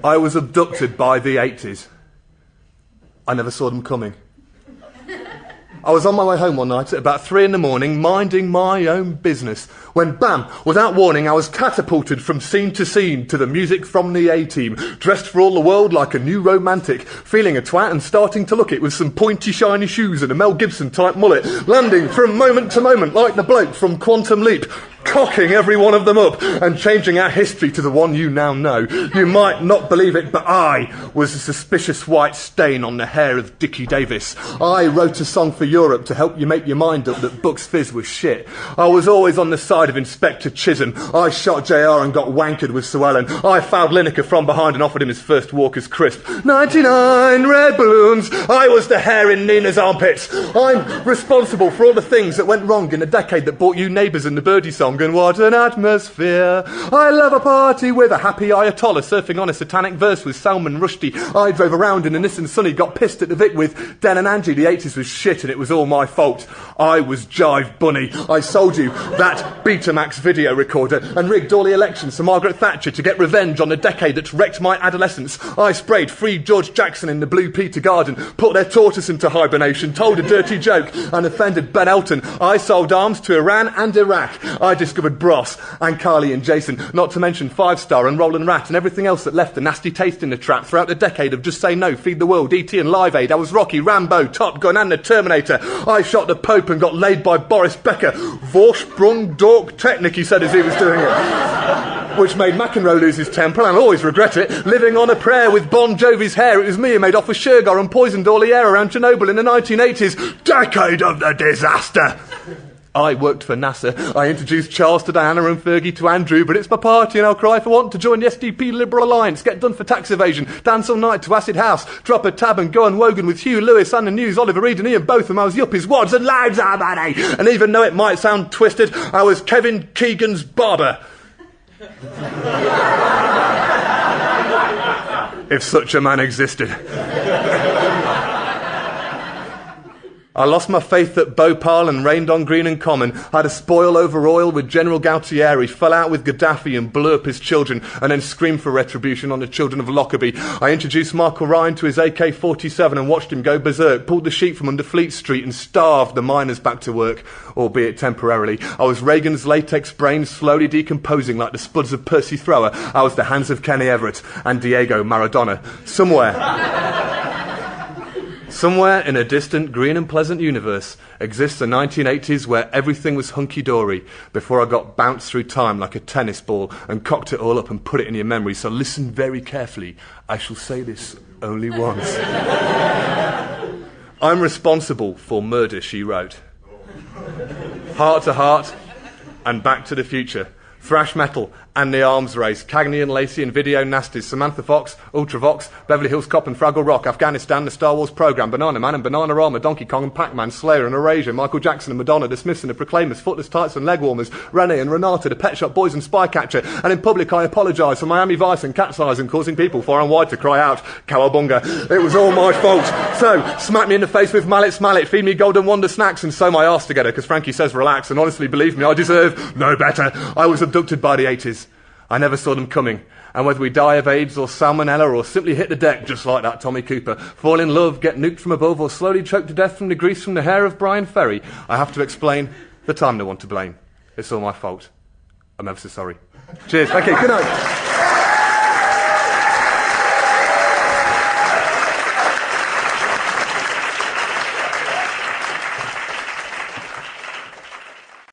I was abducted by the 80s. I never saw them coming. I was on my way home one night at about 3 a.m, minding my own business, when bam, without warning, I was catapulted from scene to scene to the music from the A-Team, dressed for all the world like a new romantic, feeling a twat and starting to look it with some pointy shiny shoes and a Mel Gibson type mullet, landing from moment to moment like the bloke from Quantum Leap, cocking every one of them up and changing our history to the one you now know. You might not believe it, but I was a suspicious white stain on the hair of Dickie Davis. I wrote a song for Europe to help you make your mind up that Bucks Fizz was shit. I was always on the side of Inspector Chisholm. I shot JR and got wankered with Sue Ellen. I fouled Lineker from behind and offered him his first Walker's crisp. 99 red balloons. I was the hair in Nina's armpits. I'm responsible for all the things that went wrong in a decade that brought you Neighbours and the Birdie song. And what an atmosphere. I love a party with a happy Ayatollah surfing on a satanic verse with Salman Rushdie. I drove around in a Nissan Sunny, got pissed at the Vic with Den and Angie. The 80s was shit and it was all my fault. I was Jive Bunny. I sold you that Betamax video recorder and rigged all the elections to Margaret Thatcher to get revenge on the decade that wrecked my adolescence. I sprayed Free George Jackson in the Blue Peter Garden, put their tortoise into hibernation, told a dirty joke and offended Ben Elton. I sold arms to Iran and Iraq. I discovered Bros and Carly and Jason, not to mention Five Star and Roland Rat and everything else that left a nasty taste in the trap throughout the decade of Just Say No, Feed the World, E.T. and Live Aid. I was Rocky, Rambo, Top Gun and the Terminator. I shot the Pope and got laid by Boris Becker. Vorsprung Dork Technik, he said as he was doing it. Which made McEnroe lose his temper, and I'll always regret it. Living on a prayer with Bon Jovi's hair. It was me who made off with Shergar and poisoned all the air around Chernobyl in the 1980s. Decade of the disaster. I worked for NASA. I introduced Charles to Diana and Fergie to Andrew, but it's my party and I'll cry if I want to join the SDP Liberal Alliance, get done for tax evasion, dance all night to Acid House, drop a tab and go on Wogan with Hugh Lewis and the News, Oliver Reed and Ian Botham. I was Yuppies, Wads and loads of money. And even though it might sound twisted, I was Kevin Keegan's barber. If such a man existed. I lost my faith at Bhopal and rained on Green and Common. Had a spoil over oil with General Gautieri, fell out with Gaddafi and blew up his children, and then screamed for retribution on the children of Lockerbie. I introduced Michael Ryan to his AK-47 and watched him go berserk, pulled the sheep from under Fleet Street and starved the miners back to work, albeit temporarily. I was Reagan's latex brain slowly decomposing like the spuds of Percy Thrower. I was the hands of Kenny Everett and Diego Maradona. Somewhere in a distant green and pleasant universe exists a 1980s where everything was hunky-dory before I got bounced through time like a tennis ball and cocked it all up and put it in your memory. So listen very carefully. I shall say this only once. I'm responsible for Murder, She Wrote. Heart to Heart and Back to the Future. Thrash Metal and The Arms Race, Cagney and Lacey and Video Nasties, Samantha Fox, Ultravox, Beverly Hills Cop and Fraggle Rock, Afghanistan, the Star Wars Program, Banana Man and Bananarama, Donkey Kong and Pac-Man, Slayer and Erasure, Michael Jackson and Madonna, The Smiths and the Proclaimers, Footless Tights and Legwarmers, Renee and Renata, The Pet Shop Boys and Spycatcher, and in public I apologise for Miami Vice and Cat's Eyes and causing people far and wide to cry out, Cowabunga. It was all my fault. So, smack me in the face with Mallet Smallet, feed me Golden Wonder snacks and sew my arse together, because Frankie says relax, and honestly, believe me, I deserve no better. I was abducted by the 80s. I never saw them coming. And whether we die of AIDS or salmonella or simply hit the deck just like that Tommy Cooper, fall in love, get nuked from above or slowly choked to death from the grease from the hair of Brian Ferry, I have to explain that I'm the one to blame. It's all my fault. I'm ever so sorry. Cheers. Thank you. Good night.